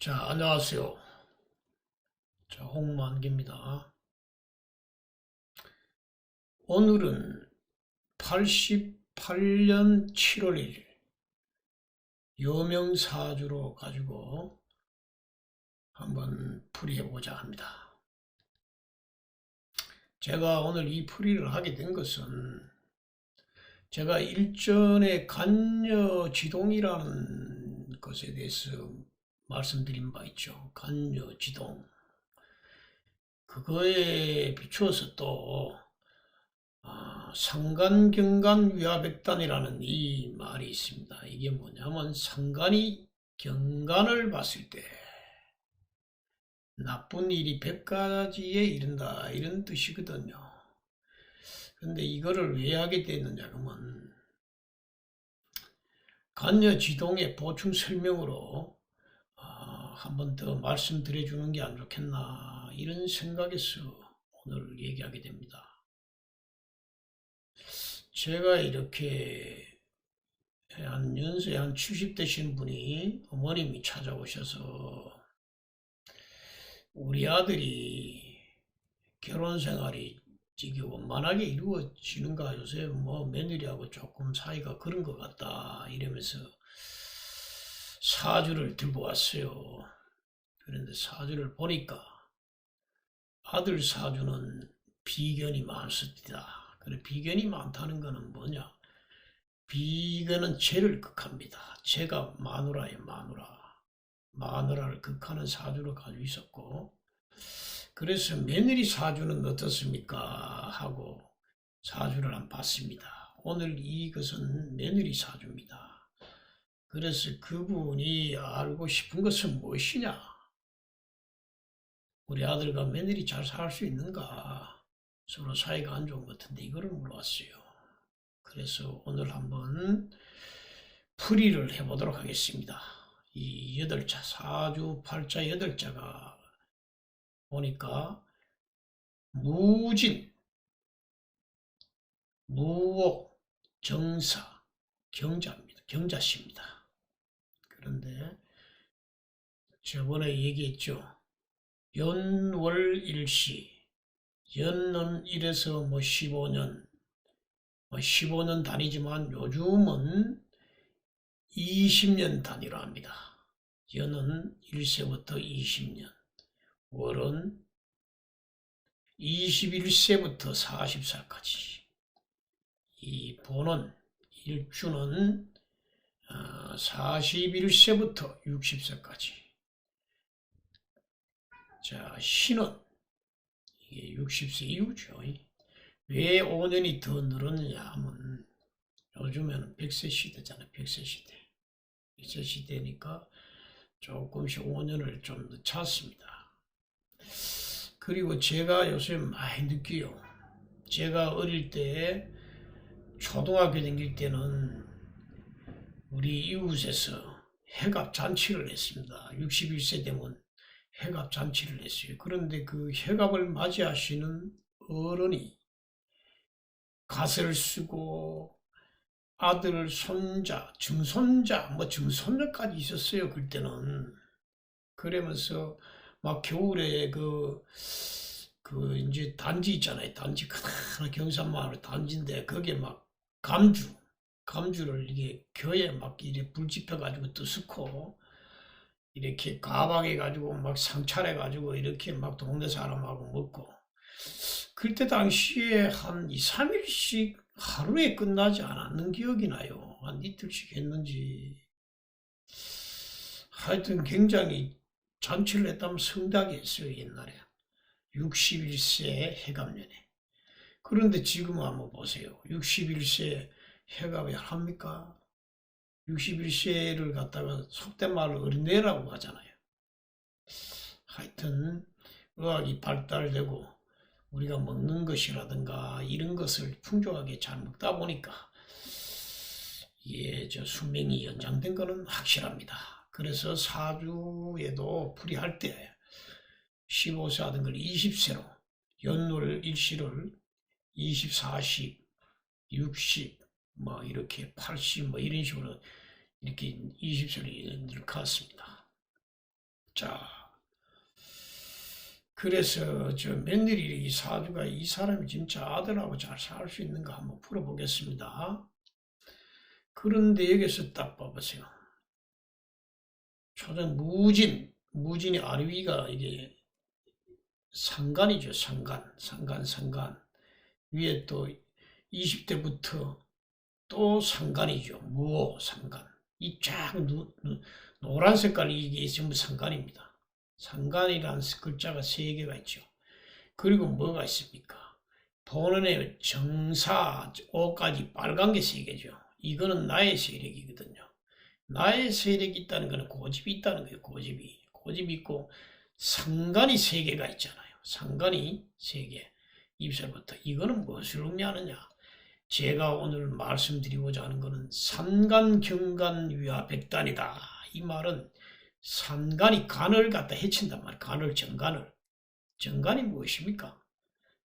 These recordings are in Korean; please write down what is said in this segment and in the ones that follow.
자, 안녕하세요. 자, 홍만기입니다. 오늘은 88년 7월 1일 여명사주로 가지고 한번 풀이해보자 합니다. 제가 오늘 이 풀이를 하게 된 것은 제가 일전에 간여지동이라는 것에 대해서 말씀드린 바 있죠. 간여지동. 그거에 비추어서 또 상간경간위화백단이라는 이 말이 있습니다. 이게 뭐냐면 상간이 경간을 봤을 때 나쁜 일이 100가지에 이른다 이런 뜻이거든요. 근데 이거를 왜 하게 됐느냐 그러면 간여지동의 보충 설명으로 한 번 더 말씀드려 주는 게 안 좋겠나 이런 생각에서 오늘 얘기하게 됩니다. 제가 이렇게 한 연세 한 70 되신 분이 어머님이 찾아오셔서 우리 아들이 결혼 생활이 이게 원만하게 이루어지는가 요새 뭐 며느리하고 조금 사이가 그런 것 같다 이러면서 사주를 들고 왔어요. 그런데 사주를 보니까 아들 사주는 비견이 많습니다. 그래 비견이 많다는 것은 뭐냐? 비견은 죄를 극합니다. 죄가 마누라의 마누라. 마누라를 극하는 사주를 가지고 있었고, 그래서 며느리 사주는 어떻습니까? 하고 사주를 한번 봤습니다. 오늘 이것은 며느리 사주입니다. 그래서 그분이 알고 싶은 것은 무엇이냐? 우리 아들과 며느리 잘 살 수 있는가? 서로 사이가 안 좋은 것 같은데 이거를 물어봤어요. 그래서 오늘 한번 풀이를 해보도록 하겠습니다. 이 8자, 사주, 팔자 8자가 보니까 무진, 무오, 정사, 경자입니다. 경자씨입니다. 그런데 저번에 얘기했죠. 연월일시, 연은 1에서 뭐 15년, 15년 단위지만 요즘은 20년 단위로 합니다. 연은 1세부터 20년, 월은 21세부터 40살까지. 이 보는 일주는 41세부터 60세까지. 자, 신은 이게 60세 이후죠. 왜 5년이 더 늘었느냐 하면 요즘에는 100세 시대잖아요. 100세 시대. 100세 시대니까 조금씩 5년을 좀 늦췄습니다. 그리고 제가 요새 많이 느껴요. 제가 어릴 때 초등학교 다닐 때는 우리 이웃에서 해갑 잔치를 했습니다. 61세 되면 해갑 잔치를 했어요. 그런데 그 해갑을 맞이하시는 어른이 가세를 쓰고 아들, 손자, 증손자, 뭐 증손자까지 있었어요. 그때는. 그러면서 막 겨울에 이제 단지 있잖아요. 단지 크나 경산마을 단지인데 거기에 막 감주를 이게 겨에 막 이렇게 불 지펴가지고 뜨스고 이렇게 가방해가지고 막 상차려가지고 이렇게 막 동네 사람하고 먹고 그때 당시에 한 2, 3일씩 하루에 끝나지 않았는 기억이 나요. 한 이틀씩 했는지. 하여튼 굉장히 잔치를 했다면 성대하게 했어요, 옛날에. 61세 해갑년에. 그런데 지금 한번 보세요. 61세 해갑에 합니까? 61세를 갖다가 속된 말로 어린애라고 하잖아요. 하여튼 의학이 발달되고 우리가 먹는 것이라든가 이런 것을 풍족하게 잘 먹다 보니까 저 수명이 연장된 것은 확실합니다. 그래서 사주에도 풀이할 때 15세 하던 걸 20세로 연월 일시를 20, 40, 60, 뭐 이렇게 80, 뭐 이런 식으로 이렇게 20세로 늘어갔습니다. 자, 그래서 저 며느리 이 사주가 이 사람이 진짜 아들하고 잘 살 수 있는가 한번 풀어보겠습니다. 그런데 여기서 딱 봐보세요. 초전 무진이 아래위가 이게 상간이죠. 상간. 위에 또 20대부터 또 상간이죠. 무호, 상간. 이 쫙 노란 색깔 이게 전부 상간입니다. 상간이라는 글자가 3개가 있죠. 그리고 뭐가 있습니까? 본원에 정사, 오까지 빨간 게 3개죠. 이거는 나의 세력이거든요. 나의 세력이 있다는 것은 고집이 있다는 거예요. 고집이 있고 상간이 3개가 있잖아요. 상간이 3개. 입술부터. 이거는 무엇을 의미하느냐? 제가 오늘 말씀드리고자 하는 것은 산간, 경간, 위화, 백단이다. 이 말은 산간이 간을 갖다 해친단 말이에요. 간을, 정간을. 정간이 무엇입니까?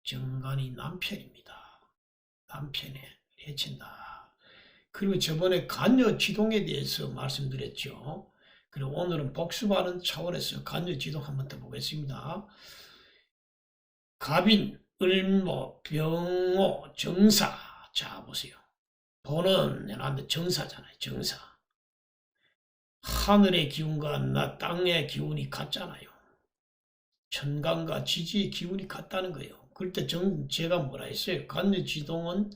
정간이 남편입니다. 남편에 해친다. 그리고 저번에 간여지동에 대해서 말씀드렸죠. 그리고 오늘은 복습하는 차원에서 간여지동 한번 더 보겠습니다. 갑인, 을모, 병호, 정사. 자, 보세요. 본은 내놨는데 정사잖아요. 정사. 하늘의 기운과 땅의 기운이 같잖아요. 천간과 지지의 기운이 같다는 거예요. 그럴 때 제가 뭐라 했어요? 간여지동은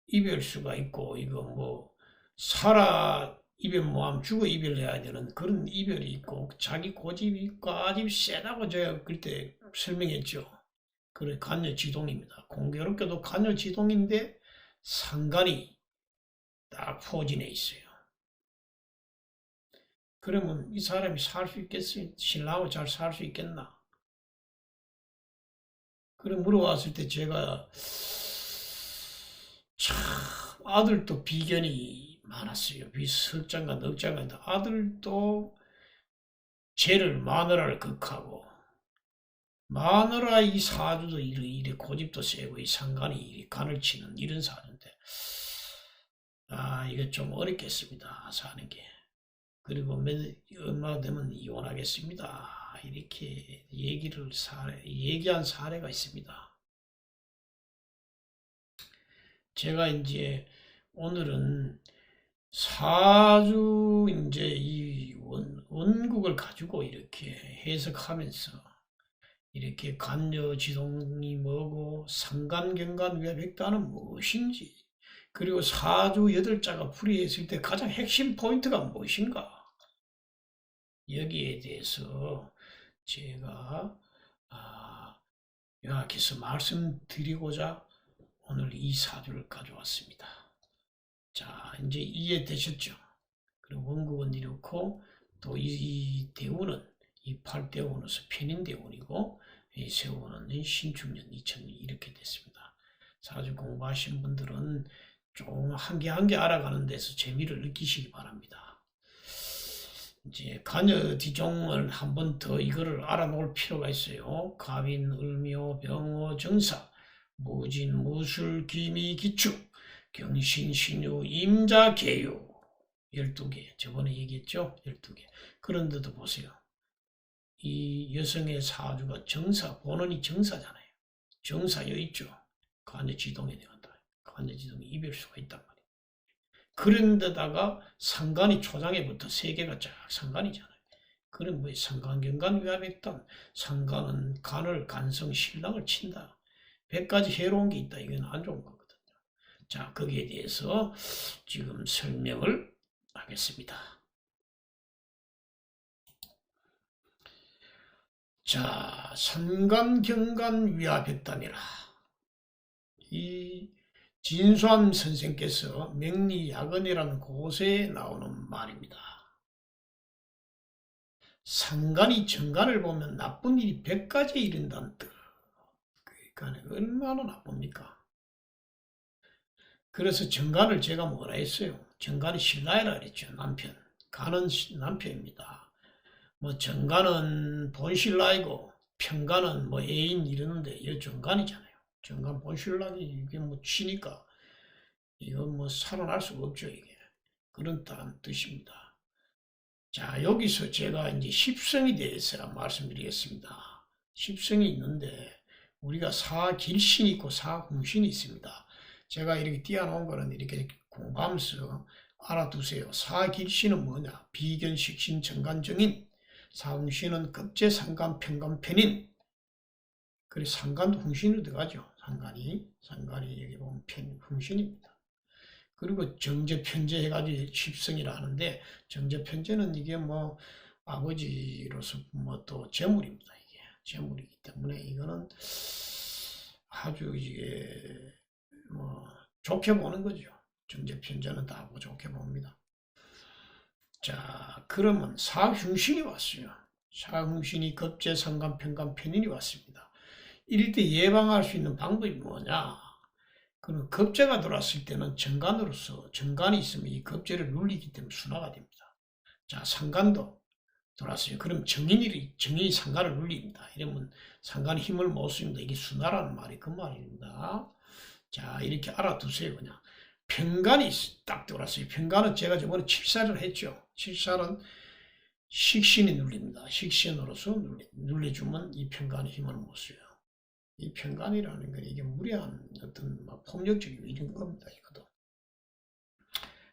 이별수가 있고 이거 뭐 살아 이별 뭐하면 죽어 이별해야 되는 그런 이별이 있고 자기 고집이 과집이 세다고 제가 그때 설명했죠. 그래 간여지동입니다. 공교롭게도 간여지동인데 상간이 딱 포진해 있어요. 그러면 이 사람이 살 수 있겠어요? 신랑하고 잘 살 수 있겠나? 그래 물어봤을 때 제가 참 아들도 비견이 많았어요. 설장과 넉장과 아들도 죄를 마누라를 극하고 마누라 이 사주도 이래 고집도 세고 이 상간이 이래 간을 치는 이런 사주인데 이게 좀 어렵겠습니다. 사는 게. 그리고 얼마 되면 이혼하겠습니다. 이렇게 얘기한 사례가 있습니다. 제가 이제 오늘은 사주 이제 이 원국을 가지고 이렇게 해석하면서 이렇게 간여지동이 뭐고 상간경간 위화백단은 무엇인지 그리고 사주 8자가 풀이했을 때 가장 핵심 포인트가 무엇인가 여기에 대해서 제가 요약해서 말씀드리고자 오늘 이 사주를 가져왔습니다. 자 이제 이해되셨죠? 그리고 원국은 이렇고 또 이 대운은 이 8대운으로서 편인대운이고 이 세운은 신축년 2000년 이렇게 됐습니다. 사주 공부하신 분들은 좀 한 개 한 개 알아가는 데서 재미를 느끼시기 바랍니다. 이제 간여지종을 한 번 더 이거를 알아놓을 필요가 있어요. 갑인, 을묘, 병호, 정사, 무진, 무술, 기미, 기축, 경신, 신유, 임자, 계유 12개 저번에 얘기했죠? 12개 그런데도 보세요. 이 여성의 사주가 정사, 본원이 정사잖아요. 정사여 있죠. 간여지동에 대한다. 간여지동이 이별수가 있단 말이에요. 그런데다가 상간이 초장에부터 3개가 쫙 상간이잖아요. 그럼 뭐 상간경간 위화백단 상간은 간을 간성 신랑을 친다. 100가지 해로운 게 있다. 이건 안 좋은 거거든요. 자 거기에 대해서 지금 설명을 하겠습니다. 자, 상간경간 위화백단이라 이 진수함 선생께서 명리야근이라는 곳에 나오는 말입니다. 상간이 정간을 보면 나쁜 일이 100가지에 이른다는 뜻. 그러니까 얼마나 나쁩니까? 그래서 정간을 제가 뭐라 했어요? 정간이 신라이라 그랬죠. 남편. 간은 남편입니다. 뭐 정간은 본신라이고 편간은 뭐 애인 이러는데 이거 정간이잖아요. 정간 본신라이 이게 뭐 치니까 이건 뭐 살아날 수가 없죠 이게. 그런 뜻입니다. 자, 여기서 제가 이제 십성에 대해서 말씀드리겠습니다. 십성이 있는데 우리가 사길신이 있고 사궁신이 있습니다. 제가 이렇게 띄워놓은 거는 이렇게 공부하면서 알아두세요. 사길신은 뭐냐? 비견, 식신, 정간, 정인. 사궁신은 급제, 상간, 편간, 편인. 그리고 상간도 흥신으로 들어가죠. 상간이 여기 보면 흥신입니다. 그리고 정제, 편제 해가지고 십성이라 하는데, 정제, 편제는 이게 뭐 아버지로서 뭐 또 재물입니다. 이게 재물이기 때문에 이거는 아주 이게 뭐 좋게 보는 거죠. 정제, 편제는 다 좋게 봅니다. 자, 그러면 사흉신이 왔어요. 사흉신이 급제, 상간, 편간, 편인이 왔습니다. 이럴 때 예방할 수 있는 방법이 뭐냐? 그럼 급제가 들어왔을 때는 정간으로서 정간이 있으면 이 급제를 눌리기 때문에 순화가 됩니다. 자, 상간도 들어왔어요. 그럼 정인이 상간을 눌립니다. 이러면 상간이 힘을 못 씁니다. 이게 순화라는 말이 그 말입니다. 자, 이렇게 알아두세요. 그냥 편간이 딱 들어왔어요. 편간은 제가 저번에 칠사를 했죠. 칠사는 식신이 눌립니다. 식신으로서 눌려주면 이 편간이 힘을 못 써요. 이 편간이라는 건 이게 무례한 어떤 폭력적이고 이런 겁니다. 이것도.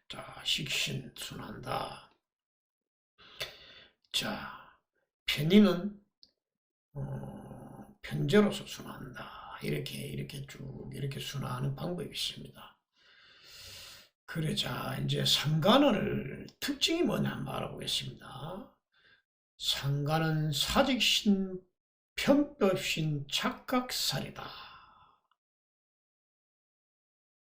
자, 식신 순한다. 자, 편인은 편제로서 순한다. 이렇게 쭉 이렇게 순화하는 방법이 있습니다. 그래, 자, 이제 상간을 특징이 뭐냐 한번 알아보겠습니다. 상간은 사직신, 편법신, 착각살이다.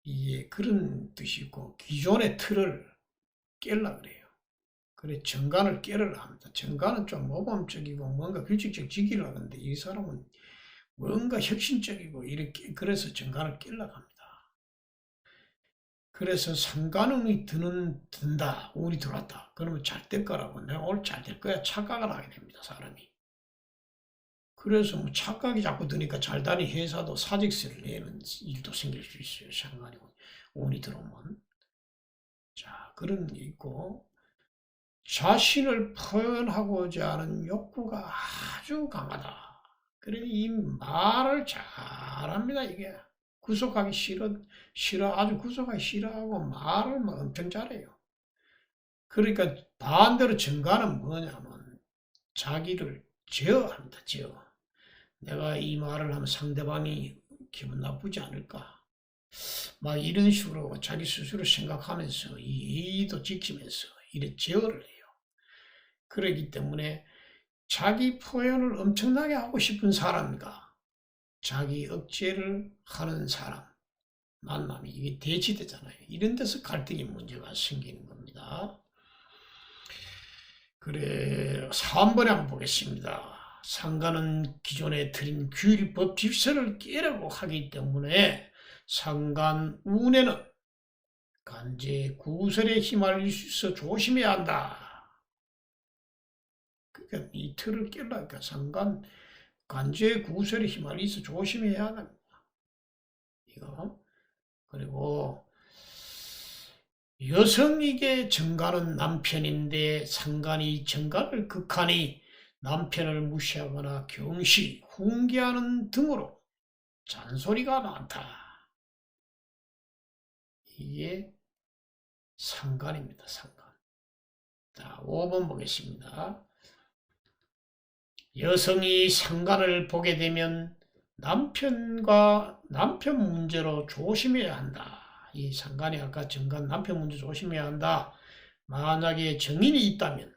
이게 그런 뜻이고, 기존의 틀을 깰라 그래요. 그래, 정간을 깨려라 합니다. 정간은 좀 모범적이고 뭔가 규칙적 지키려고 하는데 이 사람은 뭔가 혁신적이고 이렇게 그래서 정간을 깨려고 합니다. 그래서 상간운이 든다. 운이 들어왔다. 그러면 잘 될 거라고. 내가 오늘 잘 될 거야. 착각을 하게 됩니다. 사람이. 그래서 뭐 착각이 자꾸 드니까 잘 다니 회사도 사직세를 내는 일도 생길 수 있어요. 상간이 운이 들어오면. 자, 그런 게 있고 자신을 표현하고자 하는 욕구가 아주 강하다. 그러니 이 말을 잘합니다. 이게 구속하기 싫어 아주 구속하기 싫어하고 말을 막 엄청 잘해요. 그러니까 반대로 정가는 뭐냐면 자기를 제어합니다. 제어. 내가 이 말을 하면 상대방이 기분 나쁘지 않을까? 막 이런 식으로 자기 스스로 생각하면서 이 예의도 지키면서 이래 제어를 해요. 그러기 때문에 자기 표현을 엄청나게 하고 싶은 사람과 자기 억제를 하는 사람 만남이 이게 대치되잖아요. 이런 데서 갈등의 문제가 생기는 겁니다. 그래, 3번에 한번 보겠습니다. 상간은 기존에 들인 규율법 질서를 깨려고 하기 때문에 상간운에는 간제 구설에 휘말릴 수 있어 조심해야 한다. 그러니까 이 틀을 깨려니까 상간 간제 구설에 휘말려서 조심해야 합니다. 이거. 그리고 여성에게 정간은 남편인데 상간이 정간을 극하니 남편을 무시하거나 경시, 훈계하는 등으로 잔소리가 많다. 이게 상간입니다. 상간. 자, 5번 보겠습니다. 여성이 상간을 보게 되면 남편 문제로 조심해야 한다. 이 상간이 아까 정간 남편 문제 조심해야 한다. 만약에 정인이 있다면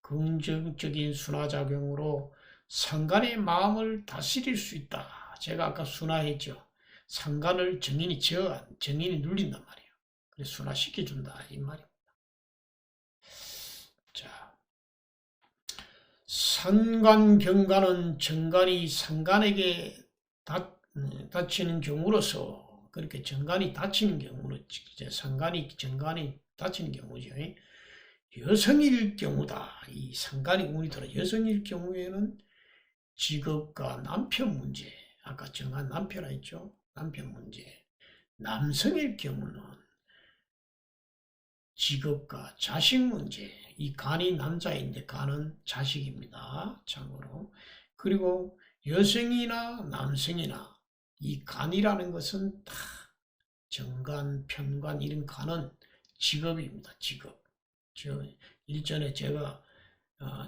긍정적인 순화작용으로 상간의 마음을 다스릴 수 있다. 제가 아까 순화했죠. 상간을 정인이 눌린단 말이에요. 그래서 순화시켜준다. 이 말입니다. 자, 상간경간은 정간이 상간에게 다치는 경우로서 그렇게 정간이 다치는 경우로 상간이 정간이 다치는 경우죠. 여성일 경우다. 이 상간이 운이 들어 여성일 경우에는 직업과 남편 문제, 아까 정한 남편 했죠. 남편 문제. 남성일 경우는 직업과 자식 문제, 이 간이 남자인데 간은 자식입니다. 참고로. 그리고 여성이나 남성이나 이 간이라는 것은 다 정간, 편간 이런 간은 직업입니다. 직업. 저 일전에 제가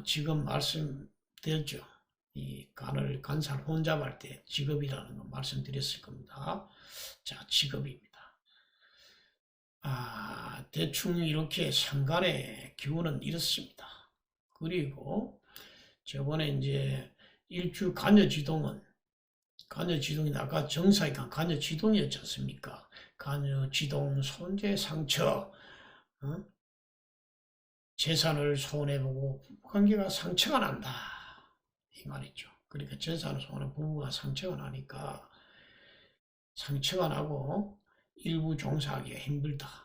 지금 말씀드렸죠. 이 간살 혼잡할 때 직업이라는 거 말씀드렸을 겁니다. 자, 직업입니다. 대충 이렇게 상간의 기운은 이렇습니다. 그리고 저번에 이제 일주 간여지동은 간여지동이 아까 정사이간 간여지동이었지 않습니까? 간여지동 손재 상처 재산을 손해보고 부부관계가 상처가 난다 이 말이죠. 그러니까 재산을 손해보고 부부가 상처가 나니까 상처가 나고 일부 종사하기가 힘들다.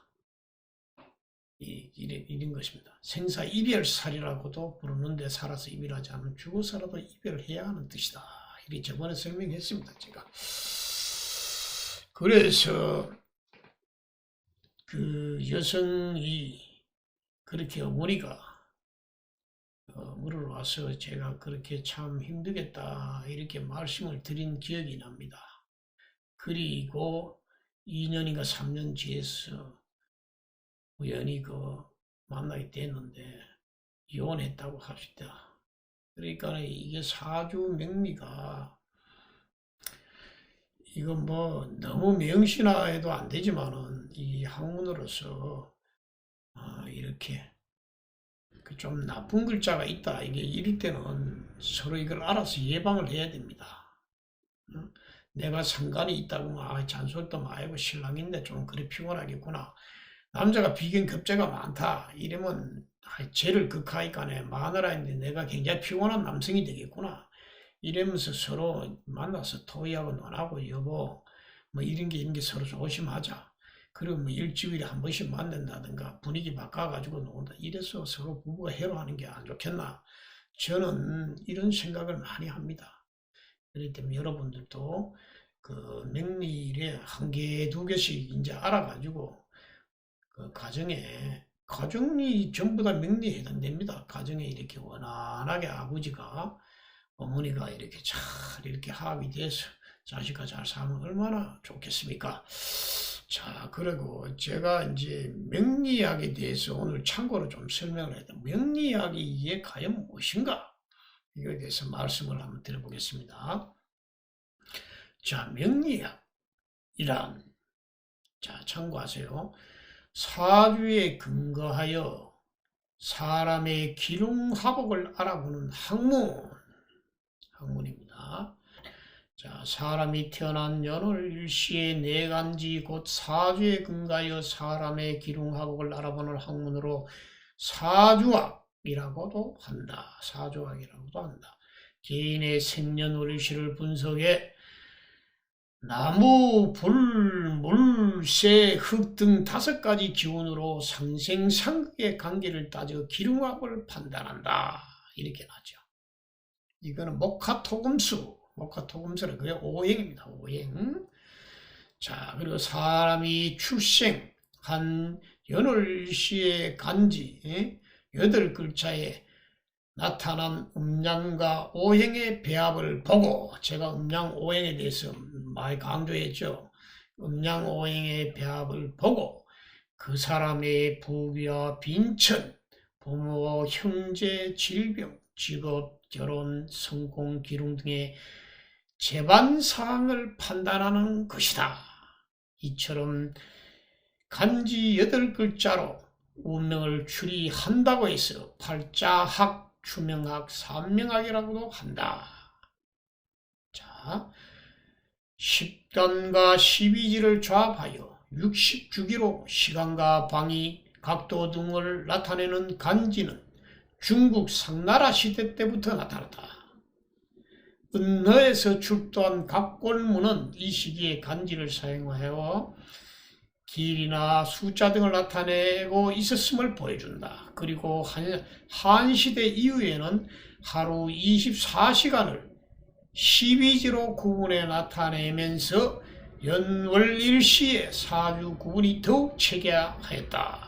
이런 것입니다. 생사 이별살이라고도 부르는데 살아서 이별하지 않으면 죽어서라도 이별해야 하는 뜻이다. 이렇게 저번에 설명했습니다. 제가. 그래서 그 여성이 그렇게 어머니가 물으러 와서 제가 그렇게 참 힘들겠다 이렇게 말씀을 드린 기억이 납니다. 그리고 2년인가 3년 뒤에서 우연히 만나게 됐는데 이혼했다고 합시다. 그러니까 이게 사주 명리가 이건 뭐 너무 명신화해도 안 되지만은 이 학문으로서 이렇게 좀 나쁜 글자가 있다. 이게 이럴 때는 서로 이걸 알아서 예방을 해야 됩니다. 내가 상관이 있다고 잔소리도 많이 신랑인데 좀 그래 피곤하겠구나. 남자가 비견급제가 많다. 이러면 죄를 극하니까네 마누라인데 내가 굉장히 피곤한 남성이 되겠구나. 이러면서 서로 만나서 토의하고 논하고 여보 뭐 이런 게 서로 조심하자. 그리고 뭐 일주일에 한 번씩 만난다든가 분위기 바꿔가지고 논다. 이래서 서로 부부가 해로하는 게 안 좋겠나. 저는 이런 생각을 많이 합니다. 그렇기 때문에 여러분들도 그 명리에 한 개, 두 개씩 이제 알아가지고 그 가정이 전부 다 명리에 해당됩니다. 가정에 이렇게 원활하게 아버지가 어머니가 이렇게 잘 이렇게 합의돼서 자식과 잘 살면 얼마나 좋겠습니까? 자, 그리고 제가 이제 명리학에 대해서 오늘 참고로 좀 설명을 했다. 명리학이 이게 과연 무엇인가? 이거에 대해서 말씀을 한번 드려보겠습니다. 자, 명리학이란 자, 참고하세요. 사주에 근거하여 사람의 기륭화복을 알아보는 학문입니다. 자, 사람이 태어난 연월 일시의 내간지 곧 사주에 근거하여 사람의 기륭화복을 알아보는 학문으로 사주학이라고도 한다. 사주학이라고도 한다. 개인의 생년월일시를 분석해 나무, 불, 물, 새, 흙 등 5가지 기운으로 상생상극의 관계를 따져 기륭합을 판단한다. 이렇게 나죠. 이거는 목화토금수는 그게 오행입니다. 오행. 자, 그리고 사람이 출생한 연월시의 간지 8글자에 나타난 음양과 오행의 배합을 보고 제가 음양 오행에 대해서 많이 강조했죠. 음양 오행의 배합을 보고 그 사람의 부귀와 빈천, 부모, 형제, 질병, 직업, 결혼, 성공, 기lum 등의 재반사항을 판단하는 것이다. 이처럼 간지 8글자로 운명을 추리한다고 해서 팔자학, 추명학, 산명학이라고도 한다. 자, 10간과 12지를 조합하여 60주기로 시간과 방위, 각도 등을 나타내는 간지는 중국 상나라 시대 때부터 나타났다. 은허에서 출토한 각골문은 이 시기에 간지를 사용하여 길이나 숫자 등을 나타내고 있었음을 보여준다. 그리고 한시대 이후에는 하루 24시간을 12지로 구분해 나타내면서 연월일시의 사주 구분이 더욱 체계화하였다.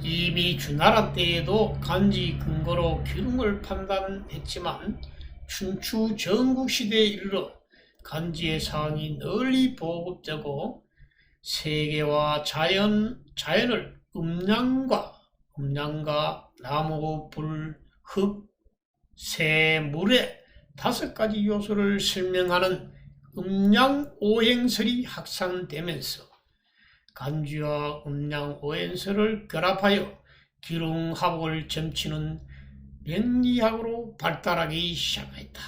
이미 주나라 때에도 간지 근거로 기둥을 판단했지만 춘추 전국시대에 이르러 간지의 사항이 널리 보급되고 세계와 자연을 음양과 나무, 불, 흙, 새, 물의 5가지 요소를 설명하는 음양오행설이 확산되면서 간지와 음양오행설을 결합하여 기륭합을 점치는 명리학으로 발달하기 시작했다.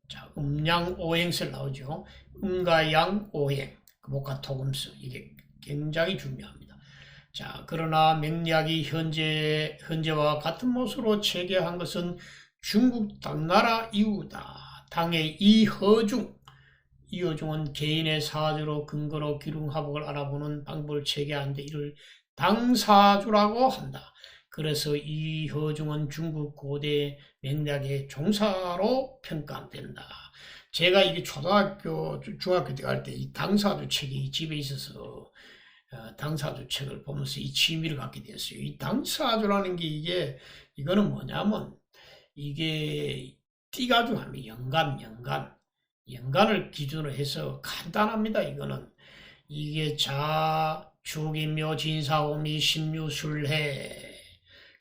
자, 음양오행설 나오죠. 음과 양, 오행, 목과 토금수, 이게 굉장히 중요합니다. 자, 그러나 명리학이 현재와 같은 모습으로 체계한 것은 중국 당나라 이후다. 당의 이허중은 개인의 사주로 근거로 기륭합을 알아보는 방법을 체계하는데 이를 당사주라고 한다. 그래서 이허중은 중국 고대 명리학의 종사로 평가된다. 제가 이게 초등학교, 중학교 때 갈 때 이 당사주 책이 집에 있어서 당사주 책을 보면서 이 취미를 갖게 됐어요. 이 당사주라는 게 이거는 뭐냐면 이게 띠가지고 합니다. 연간을 기준으로 해서 간단합니다. 이게 자, 축인묘, 진사오미, 신유술해.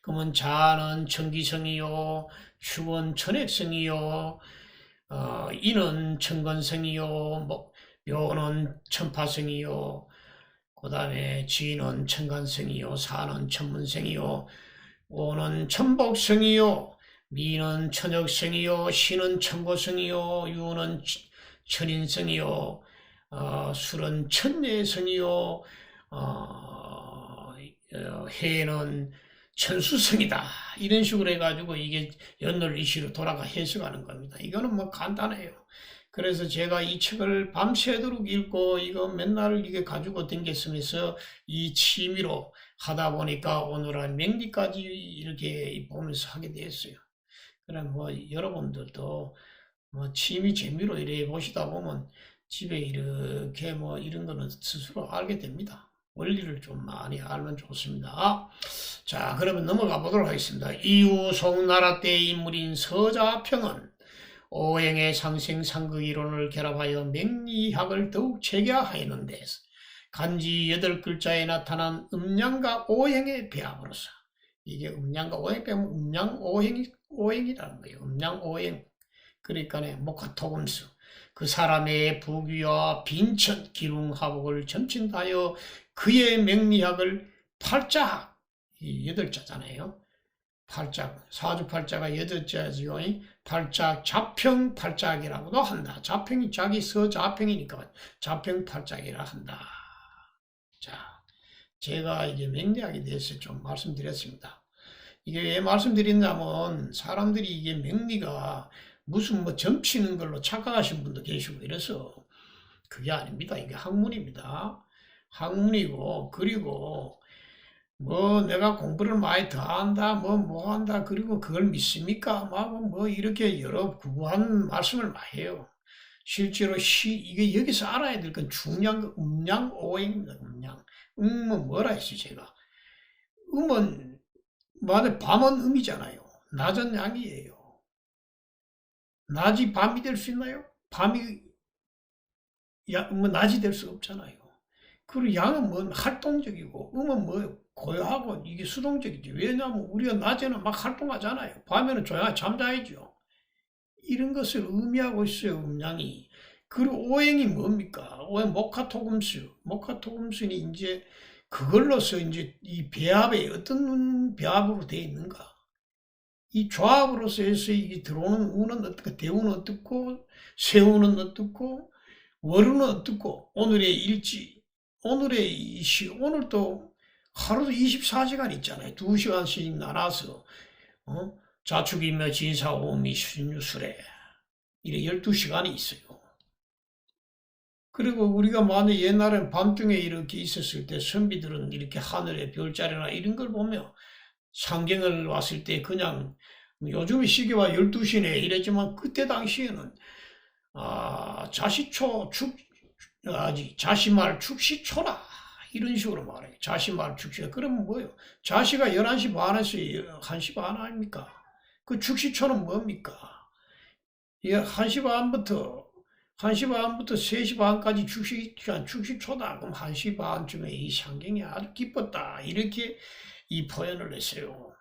그러면 자는 천기성이요, 축은 천액성이요, 이는 천건성이요, 묘는 천파성이요, 그 다음에 지는 천간성이요, 사는 천문성이요, 오는 천복성이요, 미는 천역성이요, 시는 천고성이요, 유는 천인성이요, 술은 천예성이요, 해는 천수성이다. 이런 식으로 해가지고 이게 연월일시로 돌아가 해석하는 겁니다. 이거는 뭐 간단해요. 그래서 제가 이 책을 밤새도록 읽고 이거 맨날 이게 가지고 댕겼으면서 이 취미로 하다 보니까 오늘날 명리까지 이렇게 보면서 하게 됐어요. 그럼 뭐 여러분들도 뭐 취미 재미로 이래 보시다 보면 집에 이렇게 뭐 이런 거는 스스로 알게 됩니다. 원리를 좀 많이 알면 좋습니다. 자, 그러면 넘어가 보도록 하겠습니다. 이후 송나라 때의 인물인 서자평은 오행의 상생상극 이론을 결합하여 명리학을 더욱 체계화하였는데 간지 8글자에 나타난 음양과 오행의 배합으로서 이게 음양과 오행 배합은 음양오행이라는 거예요. 음양오행. 그러니까 목화토금수. 그 사람의 부귀와 빈천, 기륭합을 점친다여 그의 명리학을 팔자학, 이 8자잖아요. 팔자, 사주팔자가 8자지요. 팔자, 자평팔자학이라고도 한다. 자평이 자기 서자평이니까 자평팔자학이라 한다. 자, 제가 이제 명리학에 대해서 좀 말씀드렸습니다. 이게 왜 말씀드렸냐면 사람들이 이게 명리가 무슨 뭐 점치는 걸로 착각하신 분도 계시고 이래서 그게 아닙니다. 이게 학문입니다. 학문이고 그리고 뭐 내가 공부를 많이 더 한다 뭐 한다 그리고 그걸 믿습니까? 뭐 이렇게 여러 구구한 말씀을 많이 해요. 실제로 이게 여기서 알아야 될 건 중요한 거 음양오행입니다. 음은 뭐라 했어요 제가? 음은 맞아 밤은 음이잖아요. 낮은 양이에요. 낮이 밤이 될 수 있나요? 밤이 뭐 낮이 될 수 없잖아요. 그리고 양은 뭐 활동적이고 음은 뭐 고요하고 이게 수동적이지. 왜냐하면 우리가 낮에는 막 활동하잖아요. 밤에는 조용하게 잠자야죠. 이런 것을 의미하고 있어요. 음양이. 그리고 오행이 뭡니까? 오행 목화토금수. 목화토금수는 이제 그걸로서 이제 이 배합에 어떤 배합으로 되어 있는가? 이 조합으로서 해서 이게 들어오는 운은 어떻고, 대운은 어떻고, 세운은 어떻고, 월운은 어떻고, 오늘의 일지, 오늘도 하루도 24시간 있잖아요. 2시간씩 나눠서, 자축이며 진사오미 신유술에, 이래 12시간이 있어요. 그리고 우리가 만약 옛날엔 밤중에 이렇게 있었을 때 선비들은 이렇게 하늘의 별자리나 이런 걸 보며 상경을 왔을 때 그냥 요즘 시계와 12시네 이랬지만 그때 당시에는 자시말 축시초라 이런 식으로 말해요. 자시 말 축시가. 그러면 뭐예요? 자시가 11시 반에서 1시 반 아닙니까? 그 축시초는 뭡니까? 1시 반부터 3시 반까지 축시초다. 그럼 1시 반쯤에 이 상경이 아주 기뻤다. 이렇게 이 표현을 했어요.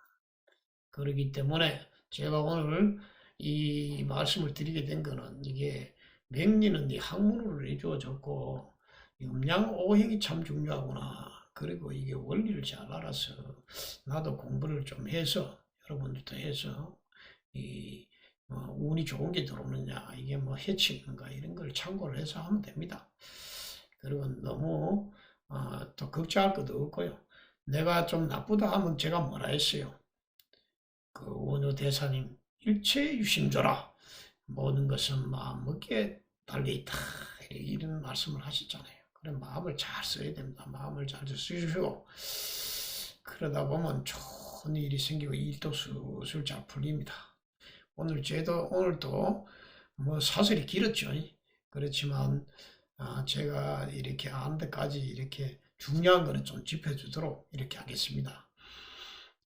그렇기 때문에 제가 오늘 이 말씀을 드리게 된 거는 이게 명리는 이 학문으로 이루어졌고 음양오행이 참 중요하구나. 그리고 이게 원리를 잘 알아서 나도 공부를 좀 해서 여러분들도 해서 이 운이 좋은 게 들어오느냐 이게 뭐 해치는가 이런 걸 참고를 해서 하면 됩니다. 그리고 너무 또 걱정할 것도 없고요. 내가 좀 나쁘다 하면 제가 뭐라 했어요. 그 원효 대사님 일체유심조라 모든 것은 마음 먹기에 달려있다 이런 말씀을 하셨잖아요. 그래 마음을 잘 써야 됩니다. 마음을 잘 쓰시고 그러다 보면 좋은 일이 생기고 일도 술술 잘 풀립니다. 오늘도 뭐 사설이 길었죠. 그렇지만 제가 이렇게 아는 데까지 이렇게 중요한 거는 좀 짚어주도록 이렇게 하겠습니다.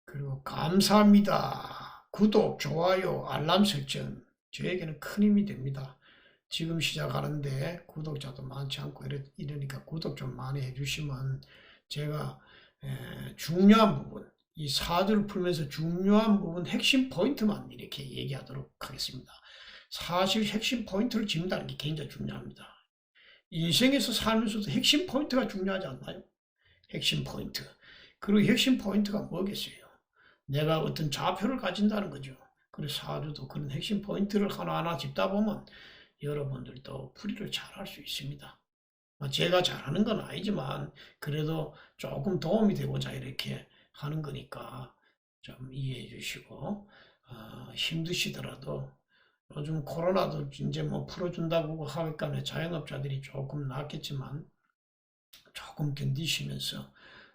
그리고 감사합니다. 구독, 좋아요, 알람 설정 저에게는 큰 힘이 됩니다. 지금 시작하는데 구독자도 많지 않고 이러니까 구독 좀 많이 해주시면 제가 중요한 부분, 이 사주를 풀면서 중요한 부분 핵심 포인트만 이렇게 얘기하도록 하겠습니다. 사실 핵심 포인트를 짚는다는 게 굉장히 중요합니다. 인생에서 살면서도 핵심 포인트가 중요하지 않나요? 핵심 포인트. 그리고 핵심 포인트가 뭐겠어요? 내가 어떤 좌표를 가진다는 거죠. 그래서 사주도 그런 핵심 포인트를 하나하나 짚다 보면 여러분들도 풀이를 잘 할 수 있습니다. 제가 잘하는 건 아니지만 그래도 조금 도움이 되고자 이렇게 하는 거니까 좀 이해해 주시고 힘드시더라도 요즘 코로나도 이제 뭐 풀어준다고 하니까 자영업자들이 조금 낫겠지만 조금 견디시면서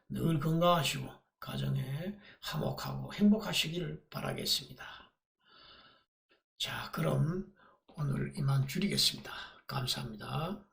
늘 건강하시고 가정에 화목하고 행복하시기를 바라겠습니다. 자, 그럼 오늘 이만 줄이겠습니다. 감사합니다.